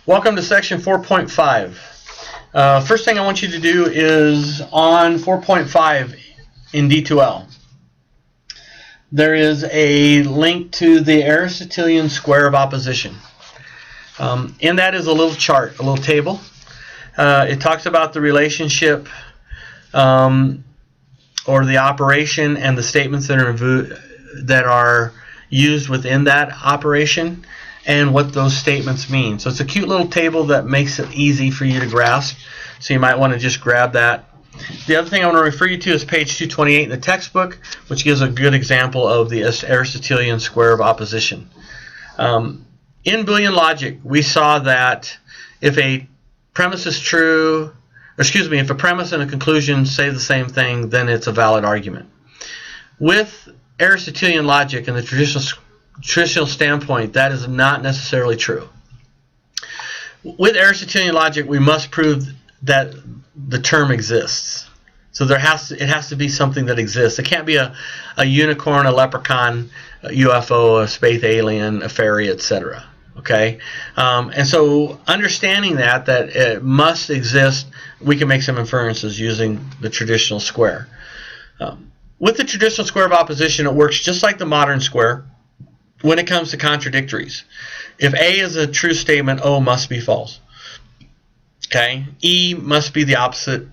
Welcome to section 4.5. First thing I want you to do is on 4.5 in D2L. There is a link to the Aristotelian square of opposition. In that is a little chart, a little table. It talks about the relationship or the operation and the statements that are used within that operation and what those statements mean. So it's a cute little table that makes it easy for you to grasp. So you might want to just grab that. The other thing I want to refer you to is page 228 in the textbook, which gives a good example of the Aristotelian square of opposition. In Boolean logic, we saw that if a premise is true, if a premise and a conclusion say the same thing, then it's a valid argument. With Aristotelian logic and the traditional standpoint, that is not necessarily true. With Aristotelian logic, we must prove that the term exists. So it has to be something that exists. It can't be a unicorn, a leprechaun, a UFO, a space alien, a fairy, etc. Okay, and so understanding that it must exist, we can make some inferences using the traditional square. With the traditional square of opposition, it works just like the modern square when it comes to contradictories. If A is a true statement, O must be false. Okay, E must be the opposite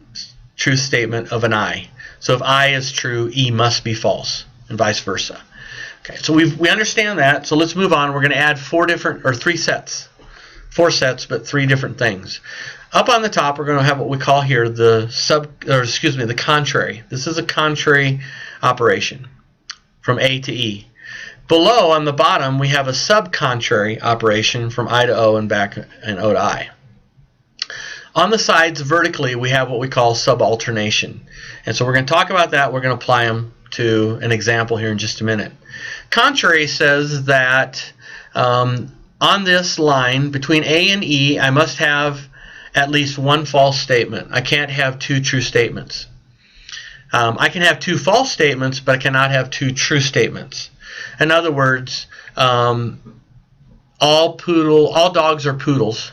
true statement of an I. So if I is true, E must be false, and vice versa. Okay, so we understand that. So let's move on. We're going to add four sets, but three different things. Up on the top, we're going to have what we call here the contrary. This is a contrary operation from A to E. Below, on the bottom, we have a subcontrary operation from I to O and back and O to I. On the sides, vertically, we have what we call subalternation. And so we're going to talk about that. We're going to apply them to an example here in just a minute. Contrary says that on this line, between A and E, I must have at least one false statement. I can't have two true statements. I can have two false statements, but I cannot have two true statements. In other words, all dogs are poodles.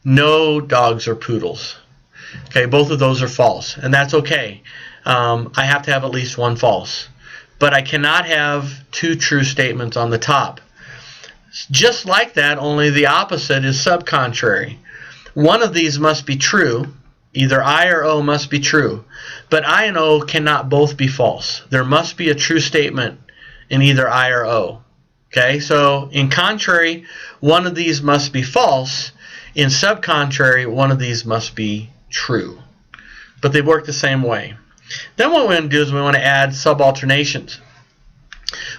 No dogs are poodles. Okay, both of those are false, and that's okay. I have to have at least one false. But I cannot have two true statements on the top. Just like that, only the opposite is subcontrary. One of these must be true. Either I or O must be true. But I and O cannot both be false. There must be a true statement in either I or O. Okay, so in contrary, one of these must be false. In subcontrary, one of these must be true. But they work the same way. Then what we want to do is we want to add subalternations.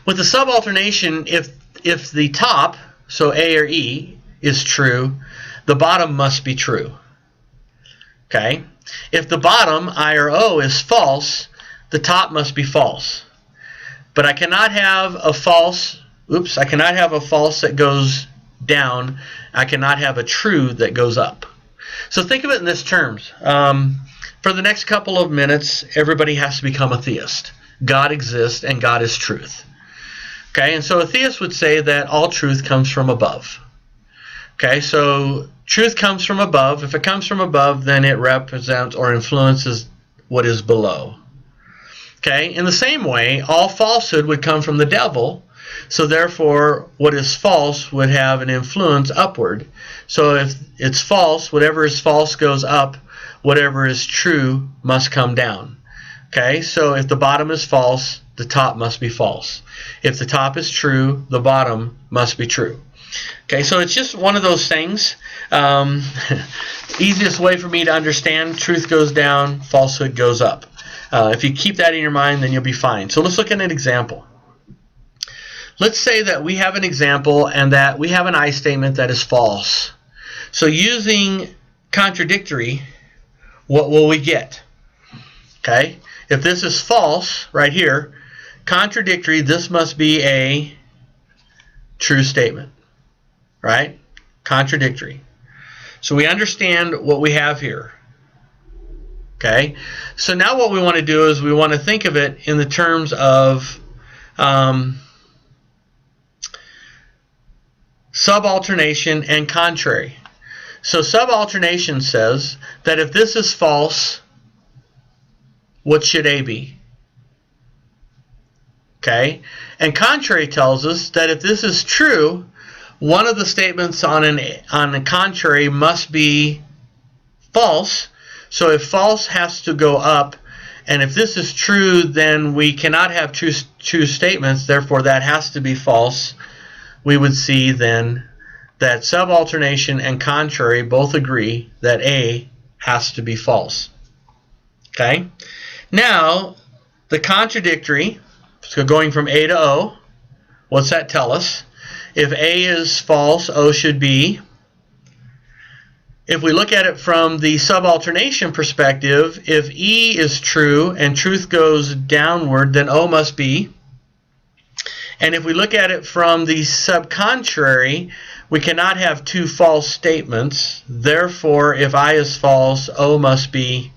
With the subalternation, if the top, so A or E, is true, the bottom must be true. Okay? If the bottom, I or O, is false, the top must be false. But I cannot have a false that goes down. I cannot have a true that goes up. So think of it in this terms. For the next couple of minutes, everybody has to become a theist. God exists and God is truth. Okay, and so a theist would say that all truth comes from above. Okay, so truth comes from above. If it comes from above, then it represents or influences what is below. Okay, in the same way, all falsehood would come from the devil. So therefore, what is false would have an influence upward. So if it's false, whatever is false goes up. Whatever is true must come down. Okay, so if the bottom is false, the top must be false. If the top is true, the bottom must be true. Okay, so it's just one of those things. Easiest way for me to understand, truth goes down, falsehood goes up. If you keep that in your mind, then you'll be fine. So let's look at an example. Let's say that we have an example and that we have an I statement that is false. So using contradictory, what will we get? Okay, if this is false right here, contradictory, this must be a true statement, right? Contradictory. So we understand what we have here. Okay, so now what we want to do is we want to think of it in the terms of subalternation and contrary. So subalternation says that if this is false, what should A be? Okay? And contrary tells us that if this is true, one of the statements on the contrary must be false. So if false has to go up, and if this is true, then we cannot have true statements, therefore that has to be false. We would see then that subalternation and contrary both agree that A has to be false. Okay? Now, the contradictory, so going from A to O, what's that tell us? If A is false, O should be. If we look at it from the subalternation perspective, if E is true and truth goes downward, then O must be. And if we look at it from the subcontrary, we cannot have two false statements. Therefore, if I is false, O must be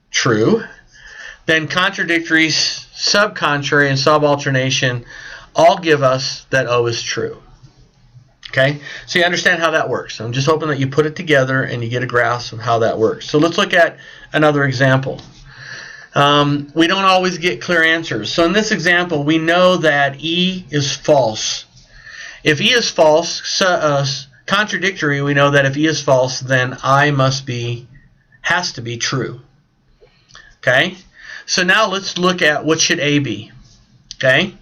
true. Then contradictory, subcontrary, and subalternation all give us that O is true. Okay, so you understand how that works. I'm just hoping that you put it together and you get a grasp of how that works. So let's look at another example. We don't always get clear answers. So in this example, we know that E is false. If E is false, contradictory, we know that if E is false, then I has to be true. Okay, so now let's look at what should A be. Okay,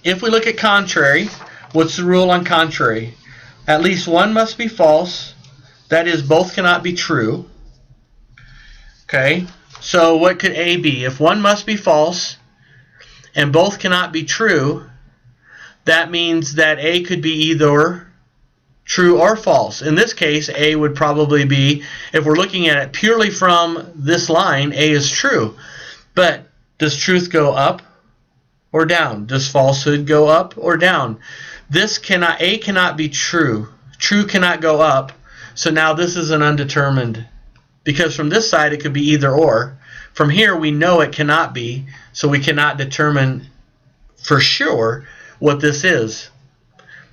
if we look at contrary, what's the rule on contrary? At least one must be false. That is, both cannot be true. Okay, so what could A be? If one must be false and both cannot be true, that means that A could be either true or false. In this case, A would probably be, if we're looking at it purely from this line, A is true. But does truth go up or down? Does falsehood go up or down? A cannot be true. True cannot go up. So now this is an undetermined, because from this side it could be either or. From here we know it cannot be, so we cannot determine for sure what this is.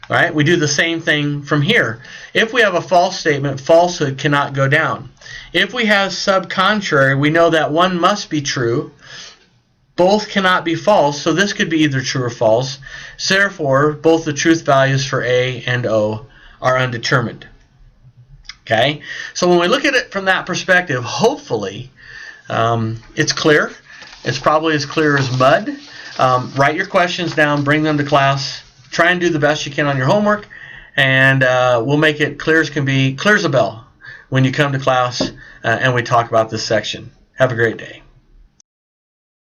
All right? We do the same thing from here. If we have a false statement, falsehood cannot go down. If we have subcontrary, we know that one must be true. Both cannot be false, so this could be either true or false. So therefore, both the truth values for A and O are undetermined. Okay? So when we look at it from that perspective, hopefully it's clear. It's probably as clear as mud. Write your questions down, bring them to class. Try and do the best you can on your homework, and we'll make it clear as can be, clear as a bell when you come to class and we talk about this section. Have a great day.